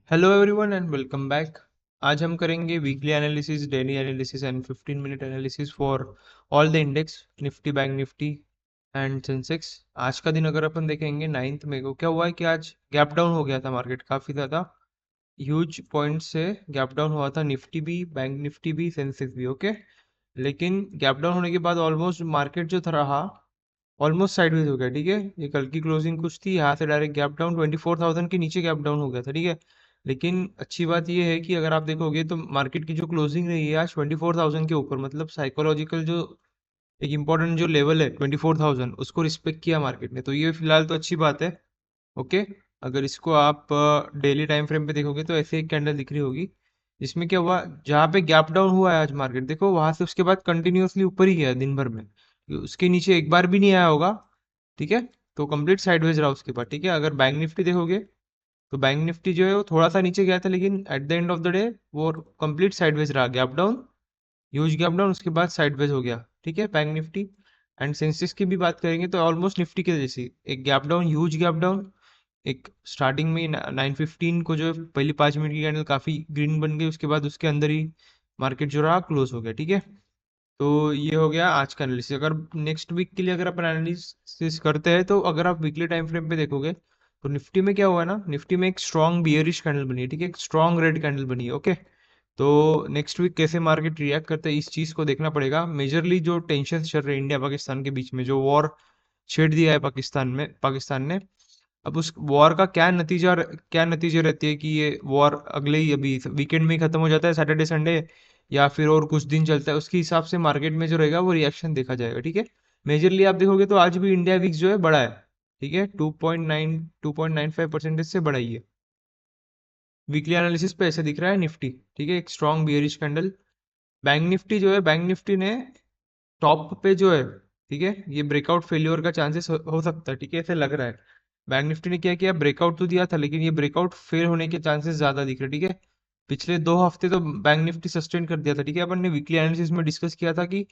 Hello everyone and welcome back. आज हम करेंगे weekly analysis, daily analysis and 15 minute analysis for all the index, Nifty, bank Nifty and Sensex. आज का दिन अगर अपन देखेंगे 9 मई को, क्या हुआ है कि आज गैप डाउन हो गया था मार्केट काफ़ी ज़्यादा ह्यूज पॉइंट से। गैप डाउन हुआ था निफ्टी भी, बैंक निफ्टी भी, सेंसेक्स भी। ओके, लेकिन गैप डाउन होने के बाद ऑलमोस्ट मार्केट जो था रहा ऑलमोस्ट साइडवेज हो गया। ठीक है, ये कल की क्लोजिंग कुछ थी, यहाँ से डायरेक्ट गैप डाउन 24,000 के नीचे गैप डाउन हो गया था। ठीक है, लेकिन अच्छी बात ये है कि अगर आप देखोगे तो मार्केट की जो क्लोजिंग रही है आज 24,000 के ऊपर, मतलब साइकोलॉजिकल जो एक इम्पोर्टेंट जो लेवल है 24,000, उसको रिस्पेक्ट किया मार्केट ने, तो ये फिलहाल तो अच्छी बात है। ओके, अगर इसको आप डेली टाइम फ्रेम पे देखोगे तो ऐसे एक कैंडल दिख रही होगी जिसमें क्या हुआ, जहाँ पे गैप डाउन हुआ है आज मार्केट, देखो वहां से उसके बाद कंटिन्यूअसली ऊपर ही गया दिन भर में, उसके नीचे एक बार भी नहीं आया होगा। ठीक है, तो कंप्लीट साइडवेज रहा उसके बाद। ठीक है, अगर बैंक निफ्टी देखोगे तो बैंक निफ्टी जो है वो थोड़ा सा नीचे गया था, लेकिन at the end of the day वो कंप्लीट साइडवेज रहा, gap down, huge gap down, उसके बाद साइडवेज हो गया। ठीक है, बैंक निफ्टी एंड सेंसेक्स की भी बात करेंगे तो ऑलमोस्ट निफ्टी के जैसी एक gap down, huge gap down. एक स्टार्टिंग में 9:15 को जो पहली 5 मिनट की कैंडल काफी ग्रीन बन गई, उसके बाद उसके अंदर ही मार्केट जो रहा क्लोज हो गया। ठीक है, तो ये हो गया आज का एनालिसिस। अगर नेक्स्ट वीक के लिए अगर अपन एनालिसिस करते हैं तो अगर आप वीकली टाइम फ्रेम पे देखोगे तो निफ्टी में क्या हुआ है ना, निफ्टी में एक स्ट्रॉन्ग बियरिश कैंडल बनी है। ठीक है, एक स्ट्रॉन्ग रेड कैंडल बनी है। ओके, तो नेक्स्ट वीक कैसे मार्केट रिएक्ट करते हैं इस चीज को देखना पड़ेगा। मेजरली जो टेंशन चल रहे हैं इंडिया पाकिस्तान के बीच में, जो वॉर छेड़ दिया है पाकिस्तान ने, अब उस वॉर का क्या नतीजे रहती है कि ये वॉर अगले ही अभी वीकेंड में ही खत्म हो जाता है, सैटरडे संडे, या फिर और कुछ दिन चलता है, उसके हिसाब से मार्केट में जो रहेगा वो रिएक्शन देखा जाएगा। ठीक है, मेजरली आप देखोगे तो आज भी इंडिया विक्स जो है बड़ा है। ठीक है, 2.95% से बड़ा ही है। वीकली एनालिसिस पे ऐसे दिख रहा है निफ्टी। ठीक है, एक strong bearish candle. Bank Nifty जो है, बैंक निफ्टी ने टॉप पे जो है, ठीक है, ये ब्रेकआउट फेल्योर का चांसेस हो सकता है। ठीक है, ऐसे लग रहा है। बैंक निफ्टी ने क्या किया, ब्रेकआउट तो दिया था लेकिन ये ब्रेकआउट फेल होने के चांसेस ज्यादा दिख रहे। ठीक है, पिछले 2 हफ्ते तो बैंक निफ्टी सस्टेन कर दिया था। ठीक है, अपन ने वीकली एनालिसिस में डिस्कस किया था कि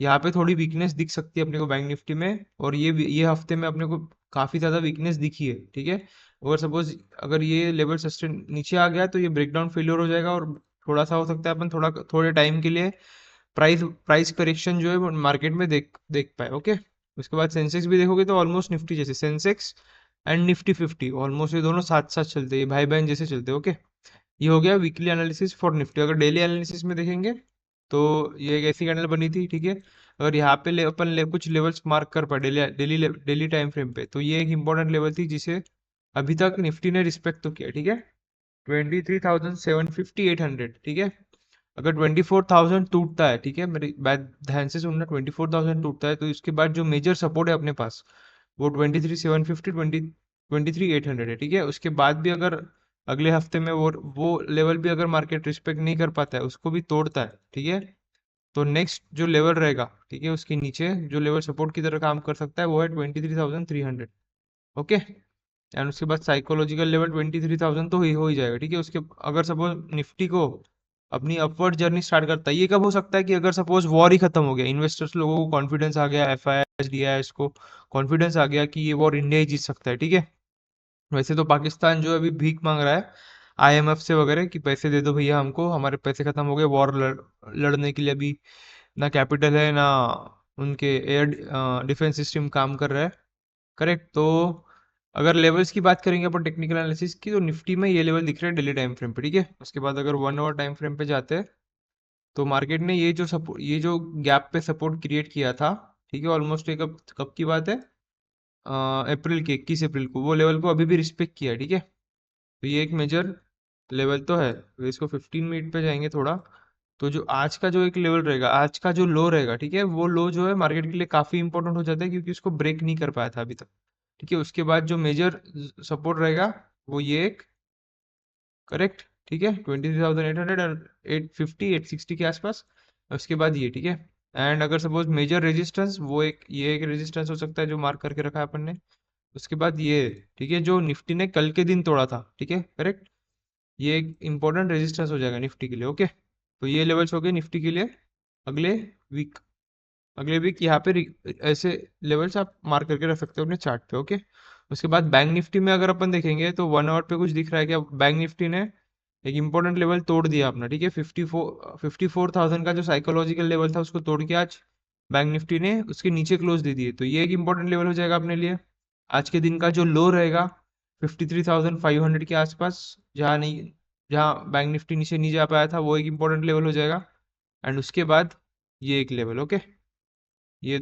यहाँ पे थोड़ी वीकनेस दिख सकती है अपने को बैंक निफ्टी में, और ये हफ्ते में अपने को काफी ज्यादा वीकनेस दिखी है। ठीक है, अगर सपोज अगर ये लेवल सस्टेन नीचे आ गया तो ये ब्रेकडाउन फेलियर हो जाएगा, और थोड़ा सा हो सकता है अपन थोड़े टाइम के लिए प्राइस प्राइस करेक्शन जो है वो मार्केट में देख देख पाए। ओके, उसके बाद सेंसेक्स भी देखोगे तो ऑलमोस्ट निफ्टी जैसे, सेंसेक्स एंड निफ्टी 50 ऑलमोस्ट ये दोनों साथ साथ चलते हैं, भाई बहन जैसे चलते हैं। ओके, ये हो गया वीकली एनालिसिस फॉर निफ्टी। अगर डेली एनालिसिस में देखेंगे तो ये एक ऐसी कैंडल बनी थी। ठीक है, अगर यहाँ पे कुछ लेवल्स मार्क कर पाए डेली टाइम फ्रेम पे, तो ये एक इंपॉर्टेंट लेवल थी जिसे अभी तक निफ्टी ने रिस्पेक्ट तो किया। ठीक है, 23,750 800। ठीक है, अगर 24,000 टूटता है, ठीक है, मेरी बात ध्यान से सुनना, 24,000 टूटता है तो इसके बाद जो मेजर सपोर्ट है अपने पास वो 23,750, 23,800 है। ठीक है, उसके बाद भी अगर अगले हफ्ते में वो लेवल भी अगर मार्केट रिस्पेक्ट नहीं कर पाता है, उसको भी तोड़ता है, ठीक है, तो नेक्स्ट जो लेवल रहेगा, ठीक है, उसके नीचे जो लेवल सपोर्ट की तरह काम कर सकता है वो है 23,300। ओके, एंड उसके बाद साइकोलॉजिकल लेवल 23,000 तो हो ही जाएगा। ठीक है, उसके अगर सपोज निफ्टी को अपनी अपवर्ड जर्नी स्टार्ट करता है, ये कब हो सकता है कि अगर सपोज वॉर ही खत्म हो गया, इन्वेस्टर्स लोगों को कॉन्फिडेंस आ गया, FIS DIS को कॉन्फिडेंस आ गया कि ये वॉर इंडिया ही जीत सकता है। ठीक है, वैसे तो पाकिस्तान जो है अभी भीख मांग रहा है IMF से वगैरह कि पैसे दे दो भैया हमको, हमारे पैसे खत्म हो गए, लड़ने के लिए अभी ना कैपिटल है, ना उनके एयर डिफेंस सिस्टम काम कर रहा है। करेक्ट, तो अगर लेवल्स की बात करेंगे अपन टेक्निकल एनालिसिस की, तो निफ्टी में ये लेवल दिख रहा है डेली टाइम फ्रेम पे। ठीक है, उसके बाद अगर 1 आवर टाइम फ्रेम पे जाते हैं तो मार्केट ने ये जो गैप पे सपोर्ट क्रिएट किया था, ठीक है, ऑलमोस्ट एक कब की बात है, अप्रैल के 21 अप्रैल को, वो लेवल को अभी भी रिस्पेक्ट किया है। ठीक है, तो ये एक मेजर लेवल तो है। तो इसको 15 मिनट पे जाएंगे थोड़ा, तो जो आज का जो एक लेवल रहेगा, आज का जो लो रहेगा, ठीक है, वो लो जो है मार्केट के लिए काफी इंपॉर्टेंट हो जाता है क्योंकि उसको ब्रेक नहीं कर पाया था अभी तक। ठीक है, उसके बाद जो मेजर सपोर्ट रहेगा वो ये एक, करेक्ट, ठीक है, 23,800 और 850 860 के आसपास, उसके बाद ये। ठीक है, एंड अगर सपोज मेजर रेजिस्टेंस, वो ये एक रेजिस्टेंस हो सकता है जो मार्क करके रखा है अपन ने। उसके बाद ये, ठीक है, जो निफ्टी ने कल के दिन तोड़ा था, ठीक है, करेक्ट, ये एक इंपॉर्टेंट रेजिस्टेंस हो जाएगा निफ्टी के लिए। ओके, तो ये लेवल्स हो गए निफ्टी के लिए अगले वीक। अगले वीक यहाँ पे ऐसे लेवल्स आप मार्क करके रख सकते हो अपने चार्ट पे। ओके, उसके बाद बैंक निफ्टी में अगर अपन देखेंगे तो 1 आवर पे कुछ दिख रहा है कि अब बैंक निफ्टी ने एक इंपॉर्टेंट लेवल तोड़ दिया अपना, ठीक है। 54,000 का जो साइकोलॉजिकल लेवल था उसको तोड़ के आज बैंक निफ्टी ने उसके नीचे क्लोज दे दिए, तो ये एक इंपॉर्टेंट लेवल हो जाएगा अपने लिए। आज के दिन का जो लो रहेगा 53,500 के आसपास, जहाँ बैंक निफ्टी नीचे नहीं जा पाया था, वो एक इंपॉर्टेंट लेवल हो जाएगा। एंड उसके बाद ये एक लेवल, ओके, ये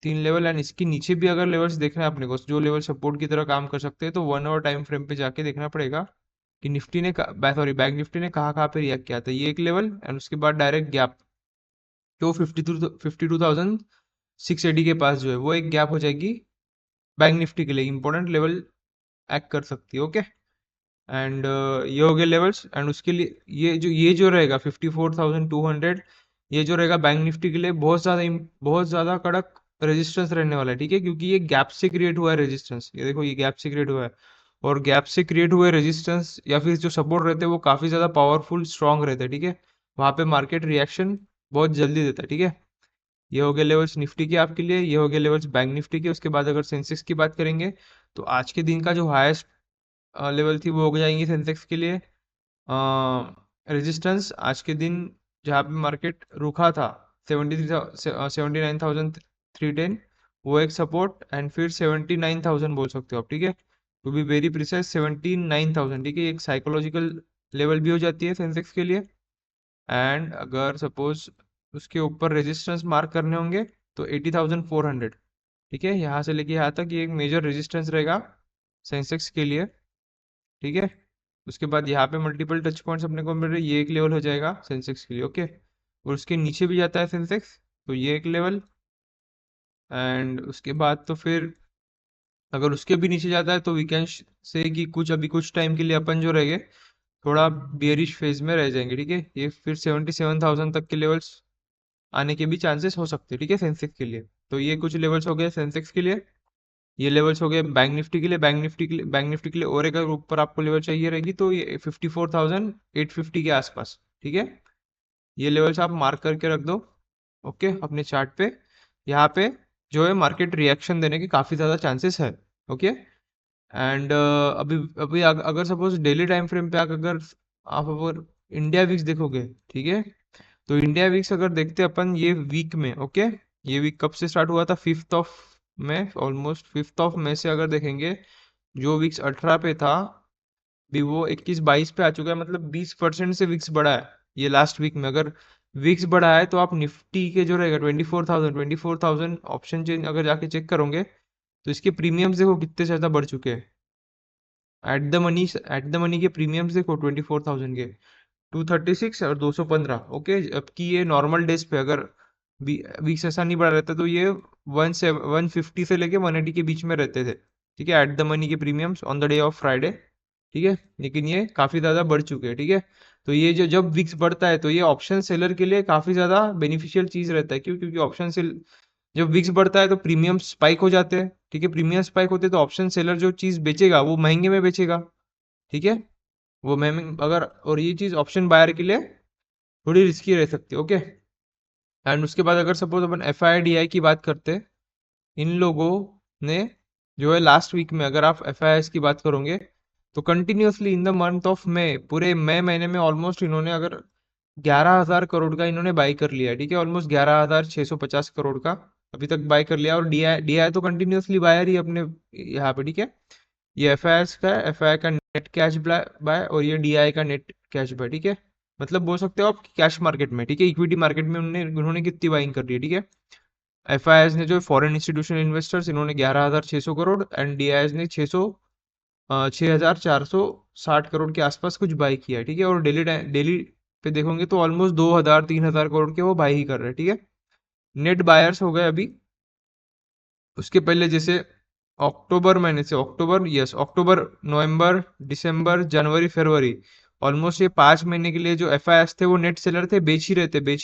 3 लेवल। एंड इसके नीचे भी अगर लेवल्स देखना है अपने को, जो लेवल सपोर्ट की तरह काम कर सकते हैं, तो 1 आवर टाइम फ्रेम पे जाके देखना पड़ेगा कि निफ्टी ने बैंक निफ्टी ने कहाँ पे रिएक्ट किया था। ये एक लेवल, एंड उसके बाद डायरेक्ट गैप जो 52,680 के पास जो है वो एक गैप हो जाएगी बैंक निफ्टी के लिए, इंपॉर्टेंट लेवल एक्ट कर सकती है, ओके। एंड ये हो गए लेवल्स। एंड उसके लिए ये जो रहेगा 54,200, ये जो रहेगा बैंक निफ्टी के लिए बहुत ज़्यादा कड़क रेजिस्टेंस रहने वाला है, ठीक है, क्योंकि ये गैप से क्रिएट हुआ है रेजिस्टेंस। ये देखो, ये गैप से क्रिएट हुआ है, और गैप से क्रिएट हुए रेजिस्टेंस या फिर जो सपोर्ट रहते हैं वो काफ़ी ज़्यादा पावरफुल स्ट्रांग रहते हैं, ठीक है। वहाँ पे मार्केट रिएक्शन बहुत जल्दी देता है, ठीक है। ये हो गए लेवल्स निफ्टी के आपके लिए, ये हो गए लेवल्स बैंक निफ्टी के। उसके बाद अगर सेंसेक्स की बात करेंगे तो आज के दिन का जो हाईएस्ट लेवल थी वो हो जाएंगी सेंसेक्स के लिए रेजिस्टेंस। आज के दिन जहाँ पे मार्केट रुका था 79,310, वो एक सपोर्ट, एंड फिर 79,000 बोल सकते हो आप, ठीक है, टू बी वेरी प्रिसाइज 79,000, ठीक है। एक साइकोलॉजिकल लेवल भी हो जाती है सेंसेक्स के लिए। एंड अगर सपोज उसके ऊपर रेजिस्टेंस मार्क करने होंगे तो 80,400, ठीक है, यहाँ से लेके यहाँ तक ये एक मेजर रेजिस्टेंस रहेगा सेंसेक्स के लिए, ठीक है। उसके बाद यहाँ पे मल्टीपल टच पॉइंट्स अपने को मिल रहे, ये एक लेवल हो जाएगा सेंसेक्स के लिए, ओके। और उसके नीचे भी जाता है सेंसेक्स, तो ये एक लेवल। एंड उसके बाद तो फिर अगर उसके भी नीचे जाता है तो वी कैन से कि कुछ टाइम के लिए अपन जो रहेंगे थोड़ा बियरिश फेज में रह जाएंगे, ठीक है। ये फिर 77,000 तक के लेवल्स आने के भी चांसेस हो सकते हैं, ठीक है, सेंसेक्स के लिए। तो ये कुछ लेवल्स हो गए सेंसेक्स के लिए, ये लेवल्स हो गए बैंक निफ्टी के लिए। और एक अगर ऊपर आपको लेवल चाहिए रहेगी तो ये 54,850 के आसपास, ठीक है। ये लेवल्स आप मार्क करके रख दो, ओके, अपने चार्ट पे। यहाँ पे जो है मार्केट रिएक्शन देने के काफ़ी ज़्यादा चांसेस है, ओके। एंड अभी अभी अगर सपोज डेली टाइम फ्रेम पे अगर आप अगर इंडिया विक्स देखोगे, ठीक है, तो इंडिया वीक्स अगर देखते हैं अपन ये वीक में, ओके, ये वीक कब से स्टार्ट हुआ था, 5 में, ऑलमोस्ट 5 में से अगर देखेंगे जो विक्स 18 पे था भी वो 21-22 पे आ चुका है, मतलब 20% से विक्स बढ़ा है ये लास्ट वीक में। अगर विक्स बढ़ा है तो आप निफ्टी के जो रहेगा 24,000 ऑप्शन चेंज अगर जाके चेक करोगे तो इसके प्रीमियम्स देखो कितने ज़्यादा बढ़ चुके हैं। एट द मनी के प्रीमियम्स देखो 24,000 के 236 और 215, ओके। जबकि ये नॉर्मल डेज पे अगर वीक्स ऐसा नहीं बढ़ा रहता तो ये 150 से लेके 180 के बीच में रहते थे, ठीक है, एट द मनी के premiums on the day of Friday, ठीक है। लेकिन ये काफ़ी ज़्यादा बढ़ चुके हैं, ठीक है। तो ये जो जब विक्स बढ़ता है तो ये ऑप्शन सेलर के लिए काफ़ी ज़्यादा बेनिफिशियल चीज़ रहता है, क्यों, क्योंकि ऑप्शन सेल जब विक्स बढ़ता है तो प्रीमियम स्पाइक हो जाते हैं, ठीक है। प्रीमियम स्पाइक होते हैं तो ऑप्शन सेलर जो चीज़ बेचेगा वो महंगे में बेचेगा, ठीक है। वो मैं अगर और ये चीज़ ऑप्शन बायर के लिए थोड़ी रिस्की रह सकती है, ओके। एंड उसके बाद अगर suppose upon F I D I की बात करते हैं, इन लोगों ने जो है लास्ट वीक में अगर आप एफ आई एस की बात करोगे तो continuously in the month of May, पूरे मई महीने में ऑलमोस्ट इन्होंने अगर 11,000 करोड़ का इन्होंने बाई कर लिया है, ठीक है, ऑलमोस्ट 11,650 करोड़ का अभी तक बाई कर लिया। और डी आई तो कंटिन्यूअसली बायर ही अपने यहाँ पे, ठीक है। ये एफ आई आई का नेट कैश बाय और ये डी आई का नेट कैश बाय, ठीक है। मतलब बोल सकते हो आप कैश मार्केट में, ठीक है, इक्विटी मार्केट में उन्होंने कितनी बाइंग कर ली है, ठीक है। एफ आई एस ने जो फॉरेन इंस्टीट्यूशनल इन्वेस्टर्स इन्होंने 11,600 crore and D I S ने 6,460 करोड़ के आसपास कुछ बाई किया है, ठीक है। और डेली पे देखोगे तो ऑलमोस्ट 2,000-3,000 करोड़ के वो बाई ही कर रहे हैं, ठीक है। नेट बायर्स हो गए अभी। उसके पहले जैसे अक्टूबर महीने से अक्टूबर, नवंबर, दिसंबर, जनवरी, फरवरी, ऑलमोस्ट ये 5 महीने के लिए जो एफ आई एस थे वो नेट सेलर थे, बेच ही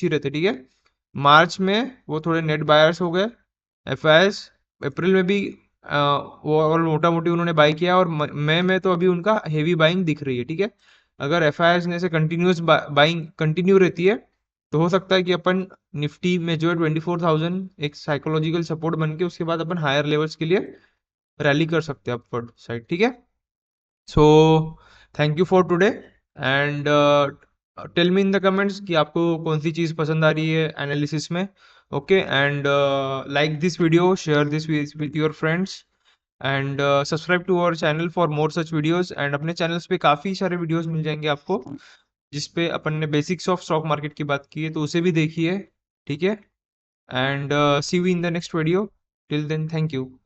रहते, ठीक है। मार्च में वो थोड़े नेट बायर्स हो गए एफ आई एस। अप्रैल में भी वो और मोटा मोटी उन्होंने बाई किया, और मई में तो अभी उनका हेवी बाइंग दिख रही है, ठीक है। अगर एफ आई एस ने से कंटिन्यूस बाइंग कंटिन्यू रहती है तो हो सकता है कि अपन निफ्टी में जो है 24,000 एक साइकोलॉजिकल सपोर्ट बन के उसके बाद अपन हायर लेवल्स के लिए रैली कर सकते हैं अपवर्ड साइड, ठीक है। So thank you for today, and tell me in the comments कि आपको कौन सी चीज़ पसंद आ रही है एनालिसिस में। Okay, and like this video, share this with your friends, and subscribe to our channel for more such videos. And अपने channels पे काफ़ी सारे वीडियोस मिल जाएंगे आपको, जिस पे अपन ने बेसिक्स ऑफ स्टॉक मार्केट की बात की है, तो उसे भी देखिए, ठीक है। And see you in the next video. Till then, thank you.